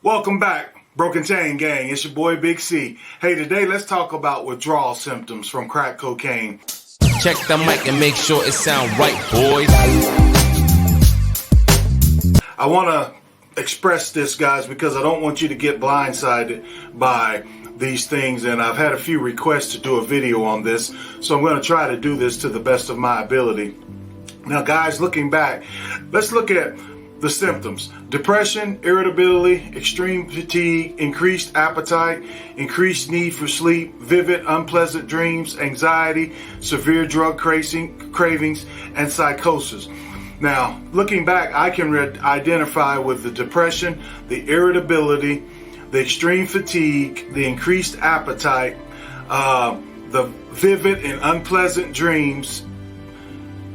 Welcome back, Broken Chain Gang. It's your boy Big C. Hey, today let's talk about withdrawal symptoms from crack cocaine. Check the mic and make sure it sound right, boys. I want to express this, guys, because I don't want you to get blindsided by these things, and I've had a few requests to do a video on this, so I'm going to try to do this to the best of my ability. Now, guys, looking back, let's look at the symptoms: depression, irritability, extreme fatigue, increased appetite, increased need for sleep, vivid, unpleasant dreams, anxiety, severe drug cravings, and psychosis. Now, looking back, I can identify with the depression, the irritability, the extreme fatigue, the increased appetite, the vivid and unpleasant dreams,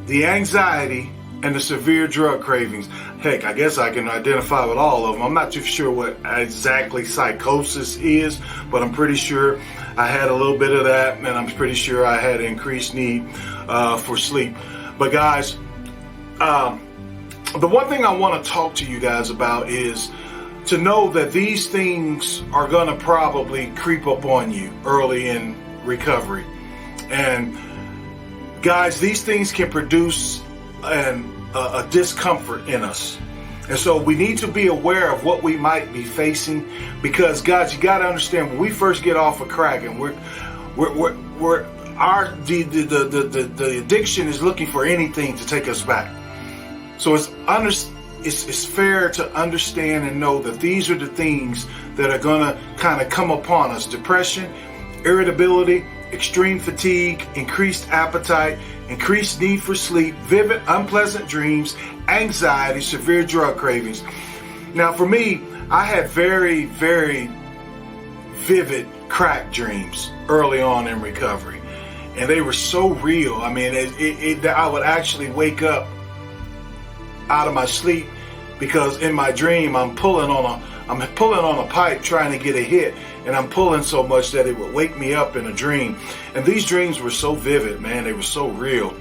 the anxiety, and the severe drug cravings. Heck, I guess I can identify with all of them. I'm not too sure what exactly psychosis is, but I'm pretty sure I had a little bit of that, and I'm pretty sure I had increased need for sleep. But guys, the one thing I want to talk to you guys about is to know that these things are going to probably creep up on you early in recovery. And guys, these things can produce a discomfort in us. And so we need to be aware of what we might be facing, because guys, you got to understand, when we first get off of crack, and the addiction is looking for anything to take us back. So it's fair to understand and know that these are the things that are going to kind of come upon us: depression, irritability, extreme fatigue, increased appetite, increased need for sleep, vivid, unpleasant dreams, anxiety, severe drug cravings. Now, for me, I had very, very vivid crack dreams early on in recovery, and they were so real. I mean, I would actually wake up out of my sleep because in my dream I'm pulling on a pipe trying to get a hit, and I'm pulling so much that it would wake me up in a dream. And these dreams were so vivid, man. They were so real.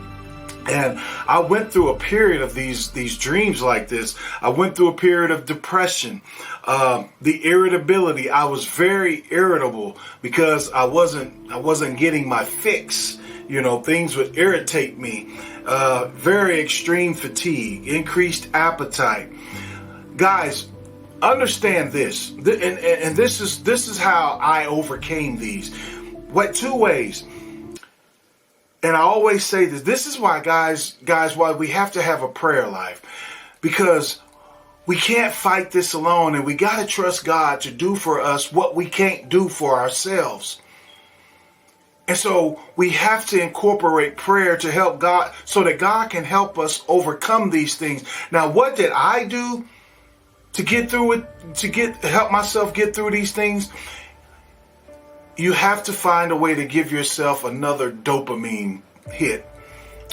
And I went through a period of these dreams like this. I went through a period of depression, the irritability. I was very irritable because I wasn't getting my fix. You know, things would irritate me. Very extreme fatigue, increased appetite. Guys, understand this, and this is how I overcame these. Two ways. And I always say this. This is why, guys, why we have to have a prayer life, because we can't fight this alone, and we got to trust God to do for us what we can't do for ourselves. And so we have to incorporate prayer to help God, so that God can help us overcome these things. Now, what did I do to get through it, to help myself get through these things? You have to find a way to give yourself another dopamine hit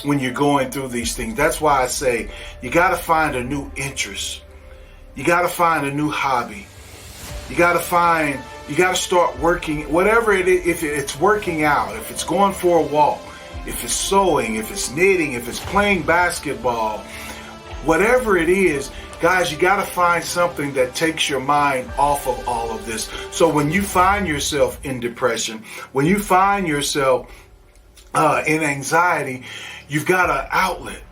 when you're going through these things. That's why I say you got to find a new interest. You got to find a new hobby. You got to start working, whatever it is. If it's working out, if it's going for a walk, if it's sewing, if it's knitting, if it's playing basketball, whatever it is, guys, you got to find something that takes your mind off of all of this. So when you find yourself in depression, when you find yourself in anxiety, you've got an outlet.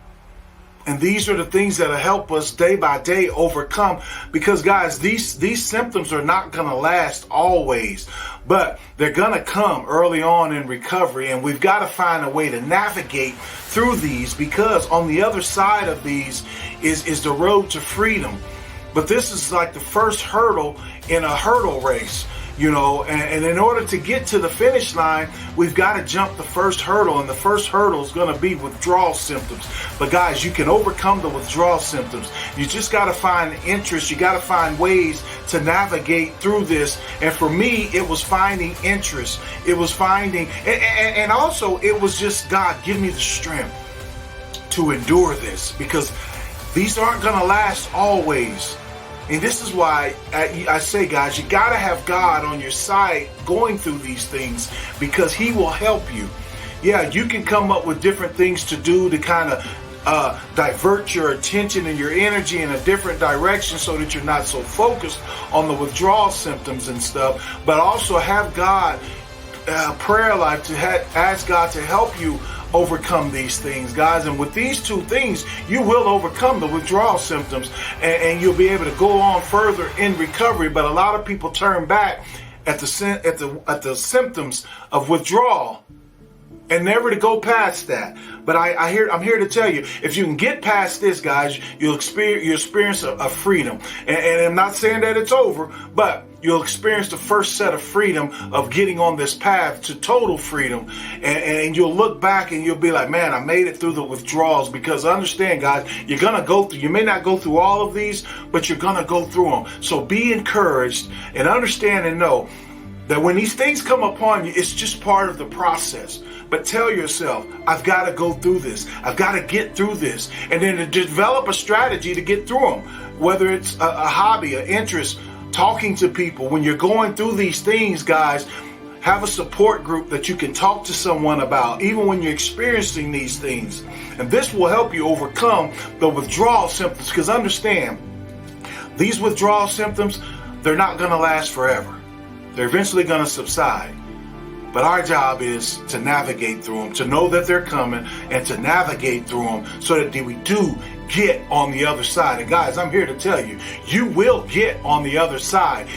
And these are the things that will help us day by day overcome. Because, guys, these symptoms are not going to last always, but they're going to come early on in recovery. And we've got to find a way to navigate through these, because on the other side of these is the road to freedom. But this is like the first hurdle in a hurdle race. You know, and in order to get to the finish line, we've got to jump the first hurdle, and the first hurdle is going to be withdrawal symptoms. But guys, you can overcome the withdrawal symptoms. You just got to find interest. You got to find ways to navigate through this. And for me, it was finding interest. It was finding, and also it was just, God, give me the strength to endure this, because these aren't going to last always. And this is why I say, guys, you got to have God on your side going through these things, because he will help you. Yeah, you can come up with different things to do to kind of divert your attention and your energy in a different direction so that you're not so focused on the withdrawal symptoms and stuff, but also have God, prayer life, to ask God to help you overcome these things, guys. And with these two things, you will overcome the withdrawal symptoms, and you'll be able to go on further in recovery. But a lot of people turn back at the symptoms of withdrawal and never to go past that. But I'm here to tell you, if you can get past this, guys, you'll experience a freedom. And I'm not saying that it's over, but you'll experience the first set of freedom of getting on this path to total freedom. And you'll look back and you'll be like, man, I made it through the withdrawals. Because understand, guys, you're going to go through, you may not go through all of these, but you're going to go through them. So be encouraged and understand and know that when these things come upon you, it's just part of the process. But tell yourself, I've got to go through this. I've got to get through this. And then to develop a strategy to get through them. Whether it's a hobby, an interest, talking to people. When you're going through these things, guys, have a support group that you can talk to someone about, even when you're experiencing these things. And this will help you overcome the withdrawal symptoms. Because understand, these withdrawal symptoms, they're not going to last forever. They're eventually going to subside. But our job is to navigate through them, to know that they're coming, and to navigate through them so that we do get on the other side. And guys, I'm here to tell you, you will get on the other side.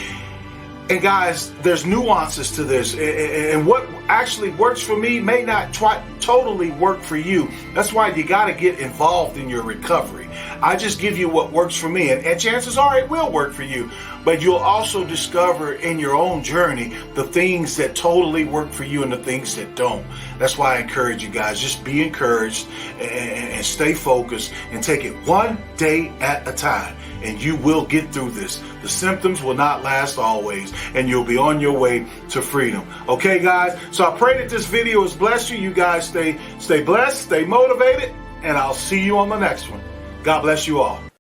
And guys, there's nuances to this. And what actually works for me may not totally work for you. That's why you got to get involved in your recovery. I just give you what works for me. And chances are it will work for you. But you'll also discover in your own journey the things that totally work for you and the things that don't. That's why I encourage you guys, just be encouraged and stay focused and take it one day at a time. And you will get through this. The symptoms will not last always, and you'll be on your way to freedom. Okay, guys? So I pray that this video has blessed you. You guys stay blessed, stay motivated, and I'll see you on the next one. God bless you all.